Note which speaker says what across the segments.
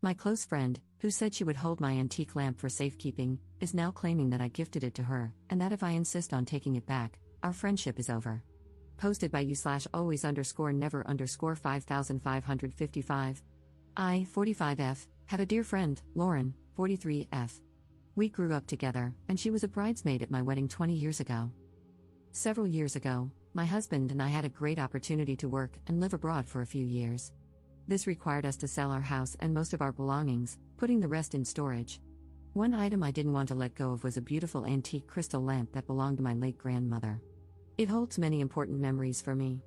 Speaker 1: My close friend, who said she would hold my antique lamp for safekeeping, is now claiming that I gifted it to her, and that if I insist on taking it back, our friendship is over. Posted by you/always_never_5555. I, 45F, have a dear friend, Lauren, 43F. We grew up together, and she was a bridesmaid at my wedding 20 years ago. Several years ago, my husband and I had a great opportunity to work and live abroad for a few years. This required us to sell our house and most of our belongings, putting the rest in storage. One item I didn't want to let go of was a beautiful antique crystal lamp that belonged to my late grandmother. It holds many important memories for me.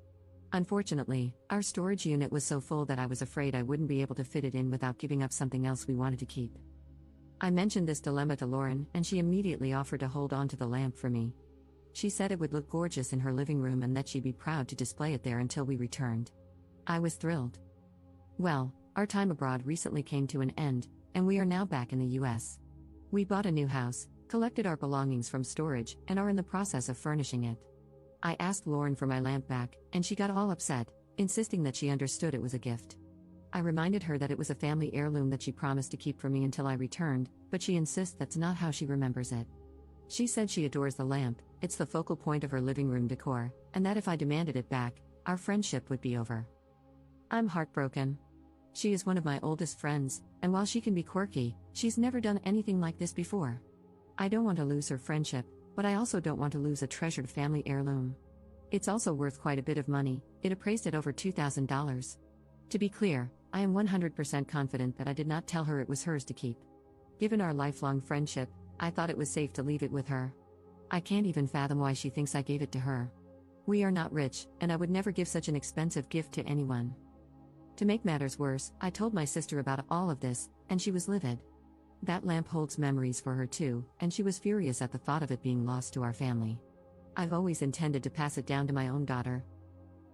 Speaker 1: Unfortunately, our storage unit was so full that I was afraid I wouldn't be able to fit it in without giving up something else we wanted to keep. I mentioned this dilemma to Lauren, and she immediately offered to hold on to the lamp for me. She said it would look gorgeous in her living room and that she'd be proud to display it there until we returned. I was thrilled. Well, our time abroad recently came to an end, and we are now back in the US. We bought a new house, collected our belongings from storage, and are in the process of furnishing it. I asked Lauren for my lamp back, and she got all upset, insisting that she understood it was a gift. I reminded her that it was a family heirloom that she promised to keep for me until I returned, but she insists that's not how she remembers it. She said she adores the lamp, it's the focal point of her living room decor, and that if I demanded it back, our friendship would be over. I'm heartbroken. She is one of my oldest friends, and while she can be quirky, she's never done anything like this before. I don't want to lose her friendship, but I also don't want to lose a treasured family heirloom. It's also worth quite a bit of money, it appraised at over $2,000. To be clear, I am 100% confident that I did not tell her it was hers to keep. Given our lifelong friendship, I thought it was safe to leave it with her. I can't even fathom why she thinks I gave it to her. We are not rich, and I would never give such an expensive gift to anyone. To make matters worse, I told my sister about all of this, and she was livid. That lamp holds memories for her too, and she was furious at the thought of it being lost to our family. I've always intended to pass it down to my own daughter.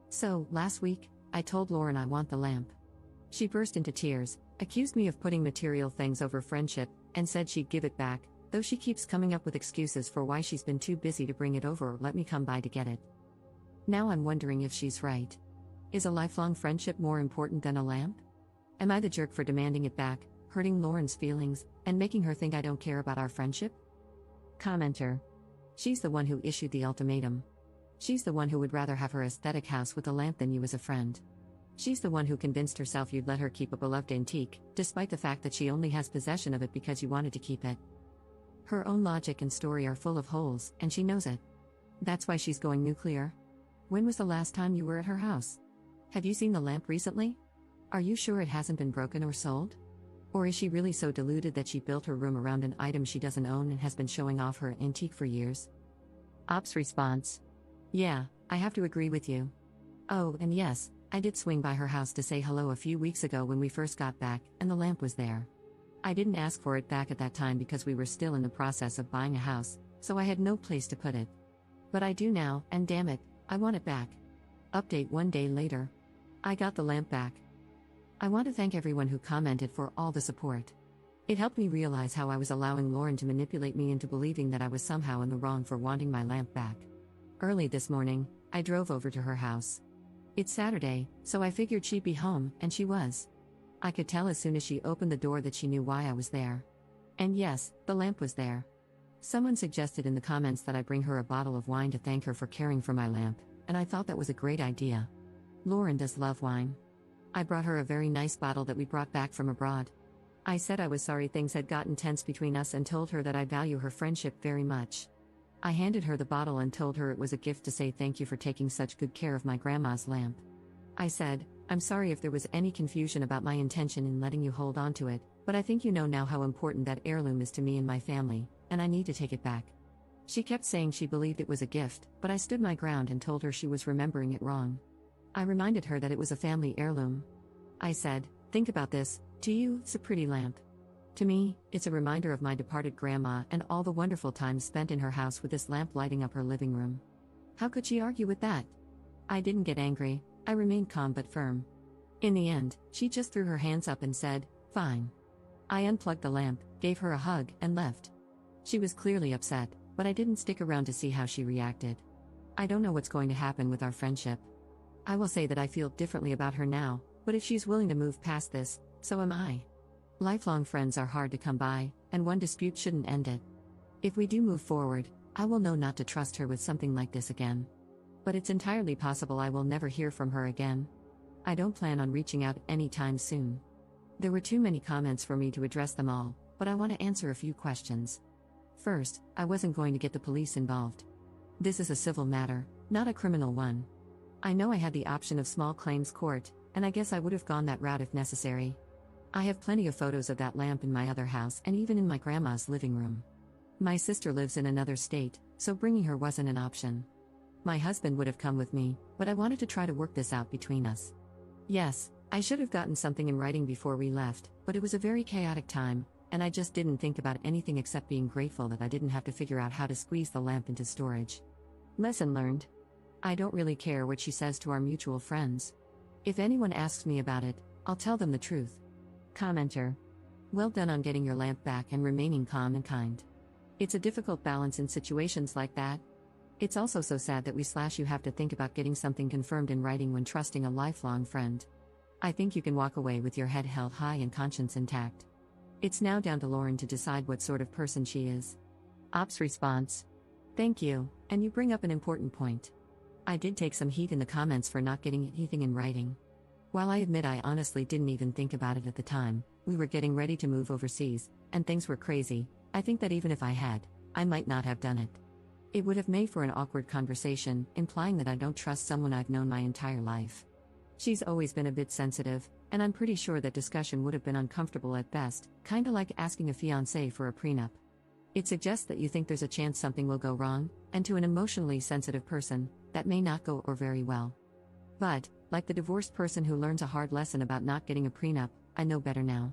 Speaker 1: So, last week, I told Lauren I want the lamp. She burst into tears, accused me of putting material things over friendship, and said she'd give it back, though she keeps coming up with excuses for why she's been too busy to bring it over or let me come by to get it. Now I'm wondering if she's right. Is a lifelong friendship more important than a lamp? Am I the jerk for demanding it back, hurting Lauren's feelings, and making her think I don't care about our friendship? Commenter. She's the one who issued the ultimatum. She's the one who would rather have her aesthetic house with a lamp than you as a friend. She's the one who convinced herself you'd let her keep a beloved antique, despite the fact that she only has possession of it because you wanted to keep it. Her own logic and story are full of holes, and she knows it. That's why she's going nuclear. When was the last time you were at her house? Have you seen the lamp recently? Are you sure it hasn't been broken or sold? Or is she really so deluded that she built her room around an item she doesn't own and has been showing off her antique for years? Ops response. Yeah, I have to agree with you. Oh, and yes, I did swing by her house to say hello a few weeks ago when we first got back, and the lamp was there. I didn't ask for it back at that time because we were still in the process of buying a house, so I had no place to put it. But I do now, and damn it, I want it back. Update 1 day later. I got the lamp back. I want to thank everyone who commented for all the support. It helped me realize how I was allowing Lauren to manipulate me into believing that I was somehow in the wrong for wanting my lamp back. Early this morning, I drove over to her house. It's Saturday, so I figured she'd be home, and she was. I could tell as soon as she opened the door that she knew why I was there. And yes, the lamp was there. Someone suggested in the comments that I bring her a bottle of wine to thank her for caring for my lamp, and I thought that was a great idea. Lauren does love wine. I brought her a very nice bottle that we brought back from abroad. I said I was sorry things had gotten tense between us and told her that I value her friendship very much. I handed her the bottle and told her it was a gift to say thank you for taking such good care of my grandma's lamp. I said, I'm sorry if there was any confusion about my intention in letting you hold on to it, but I think you know now how important that heirloom is to me and my family, and I need to take it back. She kept saying she believed it was a gift, but I stood my ground and told her she was remembering it wrong. I reminded her that it was a family heirloom. I said, think about this, to you, it's a pretty lamp. To me, it's a reminder of my departed grandma and all the wonderful times spent in her house with this lamp lighting up her living room. How could she argue with that? I didn't get angry, I remained calm but firm. In the end, she just threw her hands up and said, fine. I unplugged the lamp, gave her a hug, and left. She was clearly upset, but I didn't stick around to see how she reacted. I don't know what's going to happen with our friendship. I will say that I feel differently about her now, but if she's willing to move past this, so am I. Lifelong friends are hard to come by, and one dispute shouldn't end it. If we do move forward, I will know not to trust her with something like this again. But it's entirely possible I will never hear from her again. I don't plan on reaching out anytime soon. There were too many comments for me to address them all, but I want to answer a few questions. First, I wasn't going to get the police involved. This is a civil matter, not a criminal one. I know I had the option of small claims court, and I guess I would have gone that route if necessary. I have plenty of photos of that lamp in my other house and even in my grandma's living room. My sister lives in another state, so bringing her wasn't an option. My husband would have come with me, but I wanted to try to work this out between us. Yes, I should have gotten something in writing before we left, but it was a very chaotic time, and I just didn't think about anything except being grateful that I didn't have to figure out how to squeeze the lamp into storage. Lesson learned. I don't really care what she says to our mutual friends. If anyone asks me about it, I'll tell them the truth. Commenter. Well done on getting your lamp back and remaining calm and kind. It's a difficult balance in situations like that. It's also so sad that you have to think about getting something confirmed in writing when trusting a lifelong friend. I think you can walk away with your head held high and conscience intact. It's now down to Lauren to decide what sort of person she is. Ops response. Thank you, and you bring up an important point. I did take some heat in the comments for not getting anything in writing. While I admit I honestly didn't even think about it at the time, we were getting ready to move overseas, and things were crazy. I think that even if I had, I might not have done it. It would have made for an awkward conversation, implying that I don't trust someone I've known my entire life. She's always been a bit sensitive, and I'm pretty sure that discussion would have been uncomfortable at best, kinda like asking a fiancé for a prenup. It suggests that you think there's a chance something will go wrong, and to an emotionally sensitive person, that may not go or very well. But, like the divorced person who learns a hard lesson about not getting a prenup, I know better now.